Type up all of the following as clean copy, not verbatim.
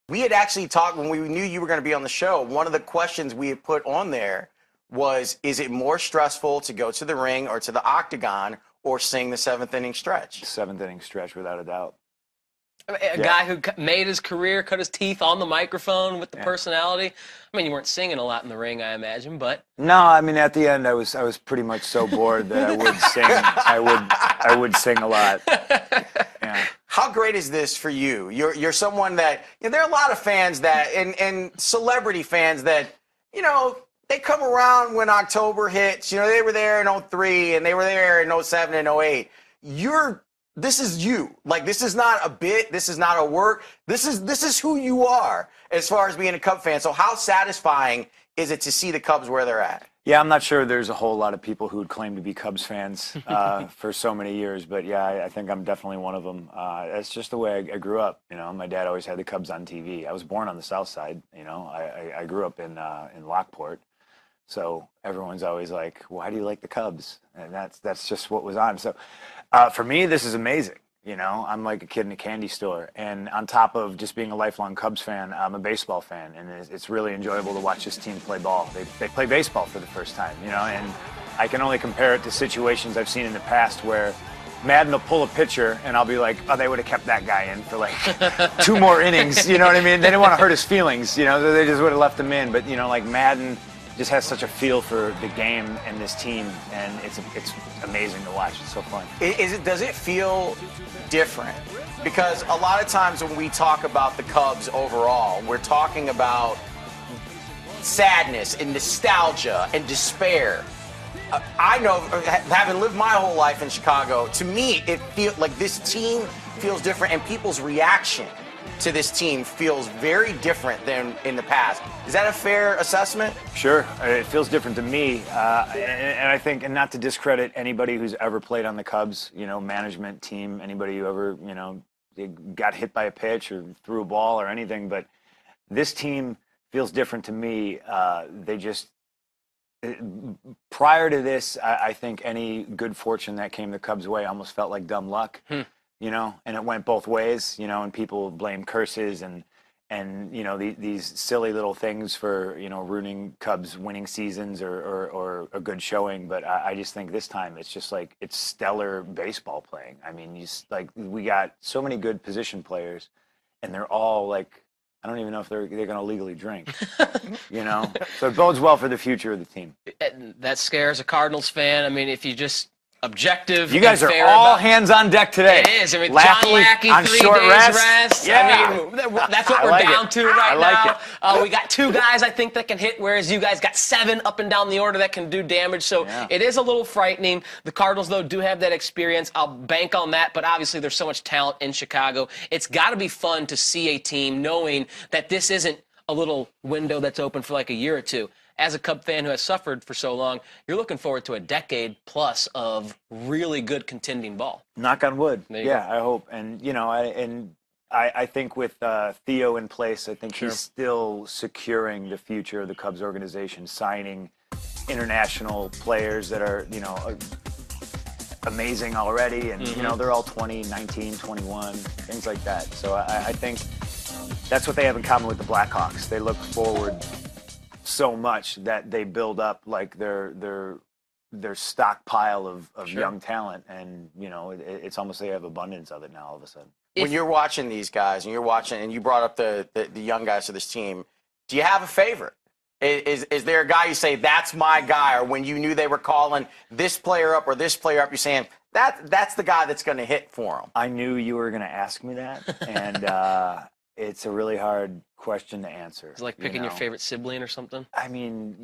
We had actually talked when we knew you were going to be on the show. One of the questions we had put on there was, is it more stressful to go to the ring or to the octagon or sing the seventh inning stretch? Seventh inning stretch, without a doubt. A guy who made his career, cut his teeth on the microphone with the personality. I mean, you weren't singing a lot in the ring, I imagine, but no, I mean, at the end, I was pretty much so bored that I would sing. I would sing a lot. Yeah. How great is this for you? You're someone that there are a lot of fans that and celebrity fans that they come around when October hits. They were there in 03 and they were there in 07 and 08. This is you. Like, this is not a bit. This is not a work. This is who you are as far as being a Cub fan. So how satisfying is it to see the Cubs where they're at? Yeah, I'm not sure there's a whole lot of people who would claim to be Cubs fans for so many years, but yeah, I think I'm definitely one of them. It's just the way I grew up. My dad always had the Cubs on TV. I was born on the South Side. I grew up in Lockport, so everyone's always like, "Why do you like the Cubs?" And that's just what was on. So for me, this is amazing. I'm like a kid in a candy store. And on top of just being a lifelong Cubs fan, I'm a baseball fan. And it's really enjoyable to watch this team play ball. They play baseball for the first time, and I can only compare it to situations I've seen in the past where Madden will pull a pitcher and I'll be like, oh, they would have kept that guy in for like 2 more innings. You know what I mean? They didn't want to hurt his feelings, so they just would have left him in. But, like Madden just has such a feel for the game and this team, and it's amazing to watch. It's so fun. Does it feel different? Because a lot of times when we talk about the Cubs overall, we're talking about sadness and nostalgia and despair. I know, having lived my whole life in Chicago, to me, it feels like this team feels different, and people's reaction to this team feels very different than in the past. Is that a fair assessment? Sure. It feels different to me. And I think, and not to discredit anybody who's ever played on the Cubs, management team, anybody who ever, got hit by a pitch or threw a ball or anything, but this team feels different to me. Prior to this, I think any good fortune that came the Cubs' way almost felt like dumb luck. And it went both ways, and people blame curses and these silly little things for, ruining Cubs winning seasons or a good showing. But I just think this time it's just like, it's stellar baseball playing. I mean, we got so many good position players, and they're all like, I don't even know if they're going to legally drink, So it bodes well for the future of the team. That scares a Cardinals fan. I mean, if you just objective. You guys are all hands on deck today. It is. I mean, John Lackey, on 3 short days rest. Yeah. I mean, that's what we're down to right now. We got 2 guys, I think, that can hit, whereas you guys got 7 up and down the order that can do damage. So it is a little frightening. The Cardinals, though, do have that experience. I'll bank on that, but obviously there's so much talent in Chicago. It's got to be fun to see a team knowing that this isn't a little window that's open for like a year or 2. As a Cub fan who has suffered for so long, you're looking forward to a decade plus of really good contending ball. Knock on wood. Yeah, I hope. And, I think with Theo in place, I think he's still securing the future of the Cubs organization, signing international players that are, amazing already. And, they're all 20, 19, 21, things like that. So I think that's what they have in common with the Blackhawks. They look forward so much that they build up like their stockpile of young talent, and it's almost they have abundance of it now all of a sudden. When you're watching these guys and you brought up the young guys to this team, do you have a favorite? Is there a guy you say that's my guy, or when you knew they were calling this player up or this player up, you're saying that's the guy that's going to hit for them? I knew you were going to ask me that, and it's a really hard question to answer. It's like picking your favorite sibling or something? I mean,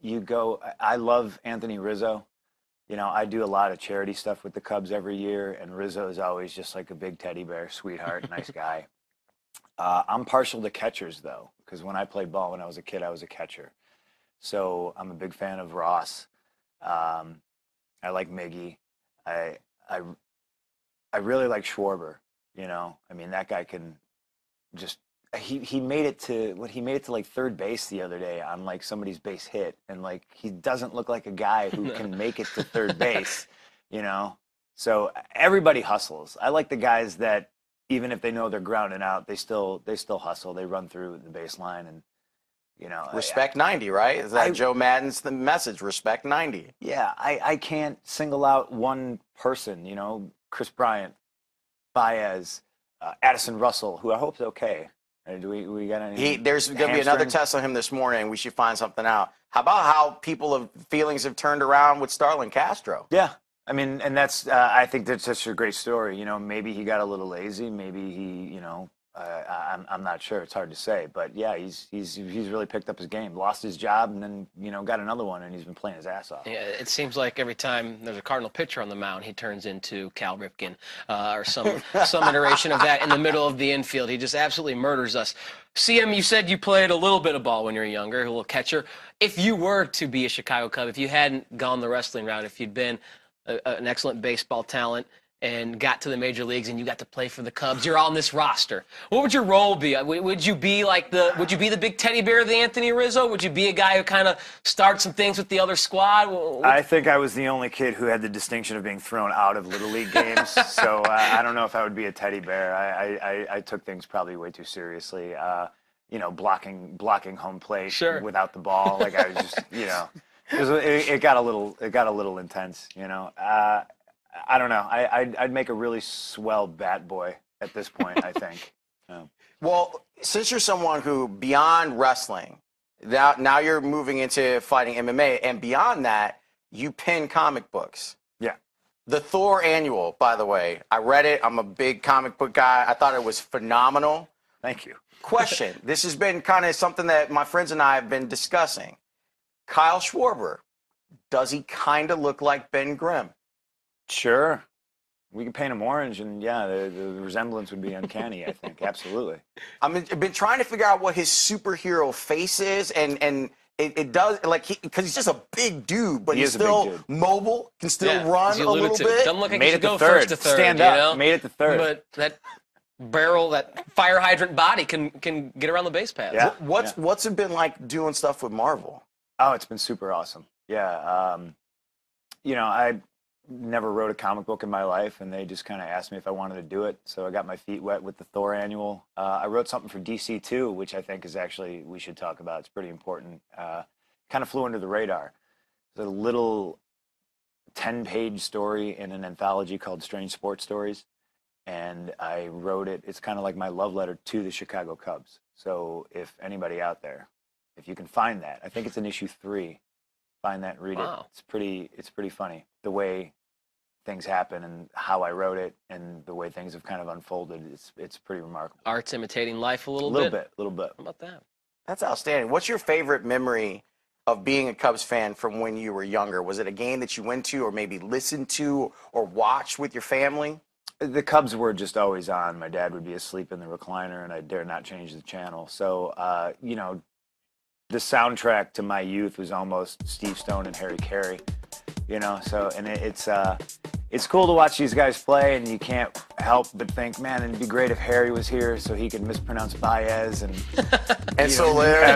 you go, I love Anthony Rizzo. I do a lot of charity stuff with the Cubs every year, and Rizzo is always just like a big teddy bear, sweetheart, nice guy. I'm partial to catchers, though, because when I played ball when I was a kid, I was a catcher. So I'm a big fan of Ross. I like Miggy. I really like Schwarber. I mean, that guy can just he made it to like third base the other day on like somebody's base hit, and like he doesn't look like a guy who can make it to third base, So everybody hustles. I like the guys that even if they know they're grounded out, they still hustle. They run through the baseline, and respect 90, right? Is that Joe Madden's the message? Respect 90. Yeah, I can't single out one person. Chris Bryant, Baez, Addison Russell, who I hope is okay. Do we got any? There's going to be another test on him this morning. We should find something out. How about how feelings have turned around with Starlin Castro? Yeah, I mean, and that's I think that's such a great story. Maybe he got a little lazy. Maybe he, I'm not sure. It's hard to say. But yeah, he's really picked up his game. Lost his job and then got another one, and he's been playing his ass off. Yeah, it seems like every time there's a Cardinal pitcher on the mound, he turns into Cal Ripken or some iteration of that in the middle of the infield. He just absolutely murders us. CM, you said you played a little bit of ball when you were younger, a little catcher. If you were to be a Chicago Cub, if you hadn't gone the wrestling route, if you'd been an excellent baseball talent and got to the major leagues and you got to play for the Cubs, you're on this roster, what would your role be? Would you be the big teddy bear of the Anthony Rizzo? Would you be a guy who kind of starts some things with the other squad? I think I was the only kid who had the distinction of being thrown out of Little League games, so I don't know if I would be a teddy bear. I took things probably way too seriously. Blocking home plate without the ball, like I was just, it got a little intense, I don't know. I'd make a really swell bat boy at this point, I think. Well, since you're someone who, beyond wrestling, now you're moving into fighting MMA, and beyond that, you pen comic books. Yeah. The Thor Annual, by the way, I read it. I'm a big comic book guy. I thought it was phenomenal. Thank you. Question. This has been kind of something that my friends and I have been discussing. Kyle Schwarber, does he kind of look like Ben Grimm? Sure. We could paint him orange, and yeah, the resemblance would be uncanny, I think. Absolutely. I've been trying to figure out what his superhero face is, and it does, because he's just a big dude, but he's still mobile, can still run a little bit. Doesn't look like he should go first to third. Stand up. Made it to third. But that that fire hydrant body can get around the base paths. Yeah. What's it been like doing stuff with Marvel? Oh, it's been super awesome. Yeah. I never wrote a comic book in my life, and they just kind of asked me if I wanted to do it. So I got my feet wet with the Thor Annual. I wrote something for DC too, which I think is actually, we should talk about. It's pretty important. Kind of flew under the radar. It's a little 10-page story in an anthology called Strange Sports Stories. And I wrote it. It's kind of like my love letter to the Chicago Cubs. So if anybody out there, if you can find that, I think it's in issue 3. Find that and read it. It's pretty funny. The way things happen and how I wrote it and the way things have kind of unfolded. It's pretty remarkable. Art's imitating life a little bit. A little bit. How about that? That's outstanding. What's your favorite memory of being a Cubs fan from when you were younger? Was it a game that you went to or maybe listened to or watched with your family? The Cubs were just always on. My dad would be asleep in the recliner, and I dare not change the channel. So, the soundtrack to my youth was almost Steve Stone and Harry Carey. So, and it's cool to watch these guys play, and you can't help but think, man, it'd be great if Harry was here so he could mispronounce Baez and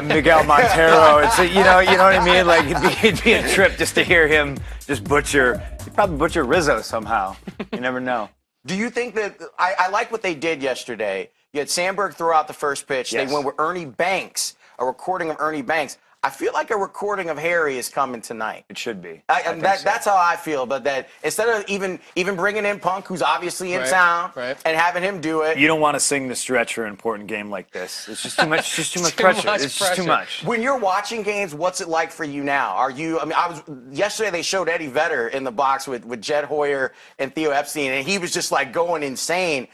Miguel Montero. It's you know what I mean? Like it'd be a trip just to hear him just butcher. He'd probably butcher Rizzo somehow. You never know. Do you think that I like what they did yesterday? You had Sandberg throw out the first pitch. Yes. They went with Ernie Banks, a recording of Ernie Banks. I feel like a recording of Harry is coming tonight. It should be. That's how I feel. But that instead of even bringing in Punk, who's obviously in town, and having him do it, you don't want to sing the stretch for an important game like this. It's just too much. It's just too much pressure. It's just too much. When you're watching games, what's it like for you now? Are you? I mean, yesterday they showed Eddie Vedder in the box with Jed Hoyer and Theo Epstein, and he was just like going insane.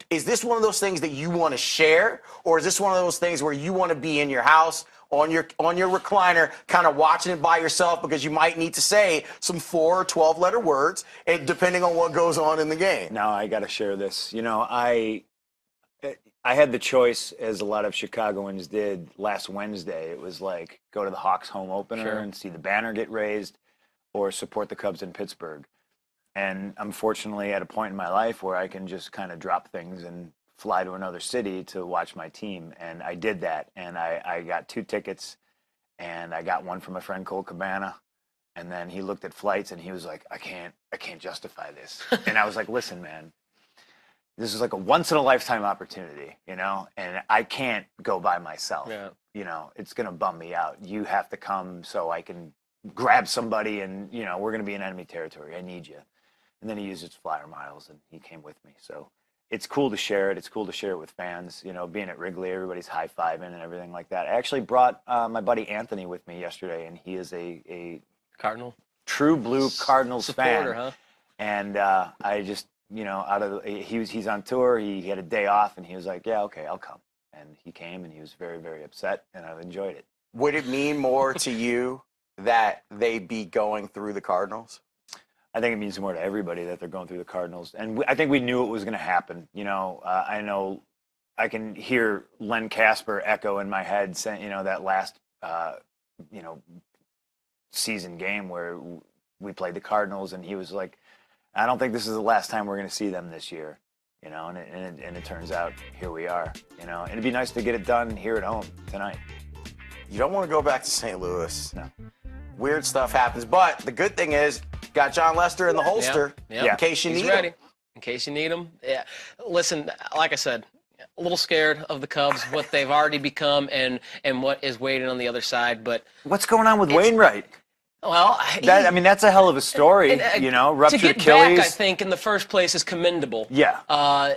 Is this one of those things that you want to share, or is this one of those things where you want to be in your house on your recliner, kind of watching it by yourself because you might need to say some 4 or 12-letter words, depending on what goes on in the game? No, I got to share this. I had the choice, as a lot of Chicagoans did last Wednesday. It was like go to the Hawks home opener and see the banner get raised, or support the Cubs in Pittsburgh. And I'm fortunately at a point in my life where I can just kind of drop things and fly to another city to watch my team. And I did that. And I got 2 tickets, and I got one from a friend Cole Cabana. And then he looked at flights and he was like, I can't justify this. And I was like, listen, man, this is like a once in a lifetime opportunity, you know, and I can't go by myself. Yeah. You know, it's going to bum me out. You have to come so I can grab somebody and, you know, we're going to be in enemy territory. I need you. And then he used his flyer miles and he came with me. So it's cool to share it. It's cool to share it with fans. You know, being at Wrigley, everybody's high-fiving and everything like that. I actually brought my buddy Anthony with me yesterday, and he is a Cardinal true blue Cardinals supporter, fan. huh? And I just, you know, he's on tour. He had a day off, and he was like, yeah, okay, I'll come. And he came, and he was very, very upset, and I've enjoyed it. Would it mean more to you that they be going through the Cardinals? I think it means more to everybody that they're going through the Cardinals. And I think we knew it was going to happen. You know, I know I can hear Len Casper echo in my head saying, you know, that last, you know, season game where we played the Cardinals, and he was like, I don't think this is the last time we're going to see them this year. You know, and it turns out here we are, you know, and it'd be nice to get it done here at home tonight. You don't want to go back to St. Louis. No. Weird stuff happens. But the good thing is, got John Lester in the holster in case you He's need ready. him. In case you need him. Yeah. Listen, like I said, a little scared of the Cubs, what they've already become, and what is waiting on the other side. But what's going on with Wainwright? well, I mean, that's a hell of a story, you know, ruptured to get Achilles. back, I think, in the first place is commendable. Yeah.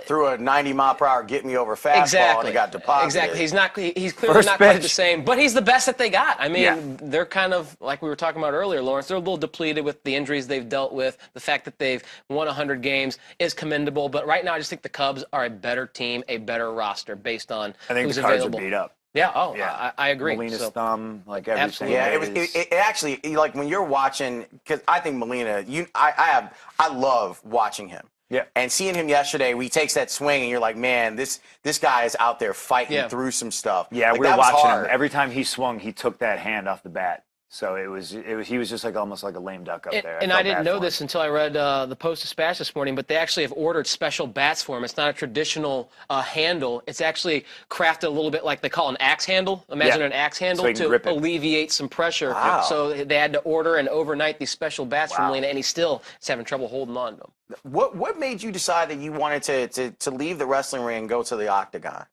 Threw a 90-mile-per-hour get-me-over fastball, and he got deposited. Exactly. He's clearly not quite the same, but he's the best that they got. I mean, they're kind of, like we were talking about earlier, Lawrence, they're a little depleted with the injuries they've dealt with. The fact that they've won 100 games is commendable, but right now I just think the Cubs are a better team, a better roster based on I think who's the Cards available. are beat up. Yeah, I agree. Molina's So, thumb, like everything. Absolutely. Yeah, it actually, like when you're watching, because I think Molina, I love watching him. Yeah. And seeing him yesterday, he takes that swing, and you're like, man, this guy is out there fighting through some stuff. Yeah, like, we were watching hard. him. Every time he swung, he took that hand off the bat. So he was just like almost like a lame duck up there. And I didn't know this until I read the Post-Dispatch this morning, but they actually have ordered special bats for him. It's not a traditional handle. It's actually crafted a little bit like they call an axe handle. Imagine an axe handle to alleviate some pressure. Wow. So they had to order and overnight these special bats from Molina, and he still is having trouble holding on to them. What made you decide that you wanted to leave the wrestling ring and go to the octagon?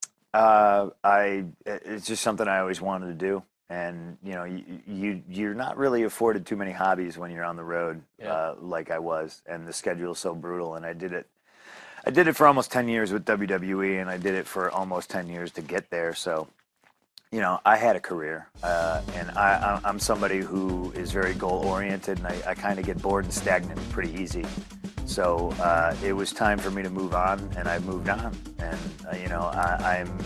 It's just something I always wanted to do. And, you know, you're not really afforded too many hobbies when you're on the road, like I was. And the schedule is so brutal. And I did it for almost 10 years with WWE, and I did it for almost 10 years to get there. So, you know, I had a career. And I'm somebody who is very goal-oriented, and I kind of get bored and stagnant pretty easy. So it was time for me to move on, and I moved on. And, you know, I'm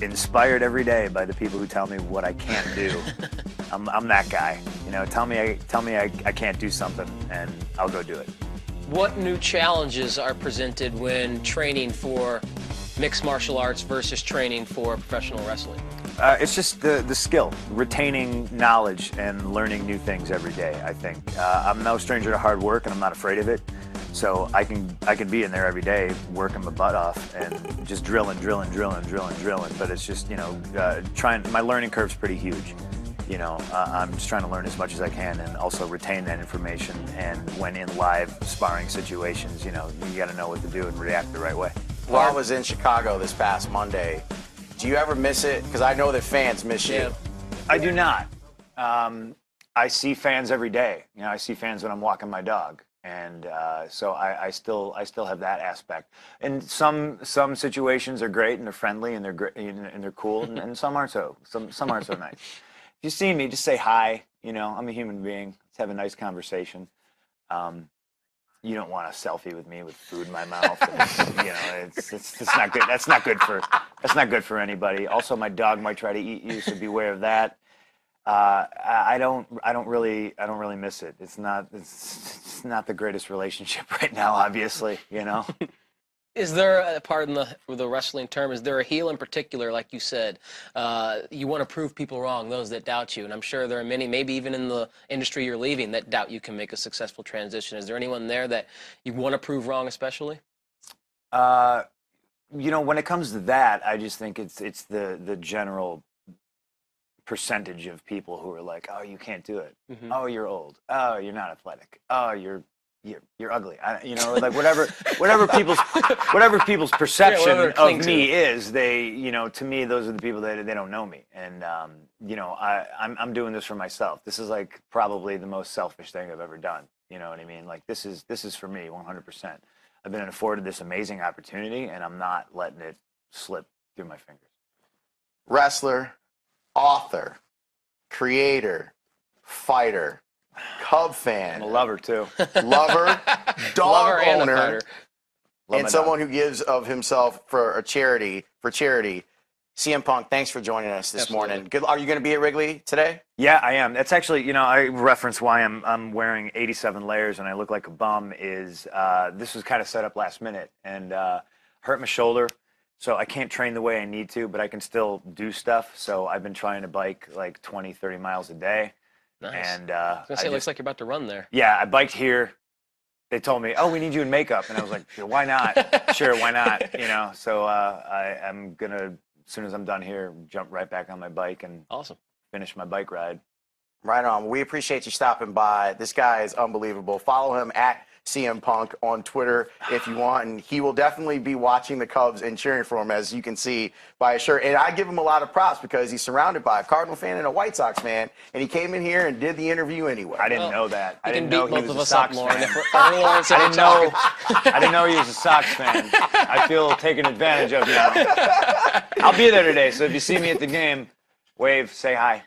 inspired every day by the people who tell me what I can't do. I'm that guy. You know, tell me I can't do something, and I'll go do it. What new challenges are presented when training for mixed martial arts versus training for professional wrestling? It's just the skill, retaining knowledge and learning new things every day, I think. I'm no stranger to hard work, and I'm not afraid of it. So I can be in there every day working my butt off and just drilling. But it's just, you know, my learning curve's pretty huge. You know, I'm just trying to learn as much as I can and also retain that information. And when in live sparring situations, you know, you got to know what to do and react the right way. Well, I was in Chicago this past Monday. Do you ever miss it? Because I know that fans miss you. I do not. I see fans every day. You know, I see fans when I'm walking my dog. And so I still have that aspect. And some situations are great and they're friendly and they're great and they're cool, and some aren't so. Some aren't so nice. If you see me, just say hi. You know, I'm a human being. Let's have a nice conversation. You don't want a selfie with me with food in my mouth. And, you know, it's not good. That's not good for anybody. Also, my dog might try to eat you, so beware of that. I don't really miss it. It's not the greatest relationship right now, obviously, you know. Is there, pardon the wrestling term, is there a heel in particular, like you said, you want to prove people wrong, those that doubt you? And I'm sure there are many, maybe even in the industry you're leaving, that doubt you can make a successful transition. Is there anyone there that you want to prove wrong especially? You know, when it comes to that, I just think it's the general percentage of people who are like, oh, you can't do it. Mm-hmm. Oh, you're old. Oh, you're not athletic. Oh, you're you're ugly. You know, like whatever people's perception of me is, they, you know, to me, those are the people that they don't know me. And, you know, I'm doing this for myself. This is like probably the most selfish thing I've ever done. You know what I mean? Like this is for me 100%. I've been afforded this amazing opportunity and I'm not letting it slip through my fingers. Wrestler, author, creator, fighter, Cub fan. I'm a lover too. Lover, dog lover and owner, and someone who gives of himself for charity. CM Punk, thanks for joining us this morning. Good. Are you going to be at Wrigley today? Yeah, I am. That's actually, you know, I reference why I'm wearing 87 layers and I look like a bum is this was kind of set up last minute and hurt my shoulder. So I can't train the way I need to, but I can still do stuff. So I've been trying to bike like 20, 30 miles a day. Nice. And it looks like you're about to run there. Yeah, I biked here. They told me, "Oh, we need you in makeup," and I was like, "Why not? Sure, why not?" You know. So I'm gonna, as soon as I'm done here, jump right back on my bike and finish my bike ride. Right on. We appreciate you stopping by. This guy is unbelievable. Follow him at CM Punk on Twitter if you want, and he will definitely be watching the Cubs and cheering for him, as you can see by his shirt. And I give him a lot of props because he's surrounded by a Cardinal fan and a White Sox fan, and he came in here and did the interview anyway. I didn't know that. I didn't know he was a Sox fan. I didn't know he was a Sox fan. I feel taken advantage of now. I'll be there today, so if you see me at the game, wave, say hi.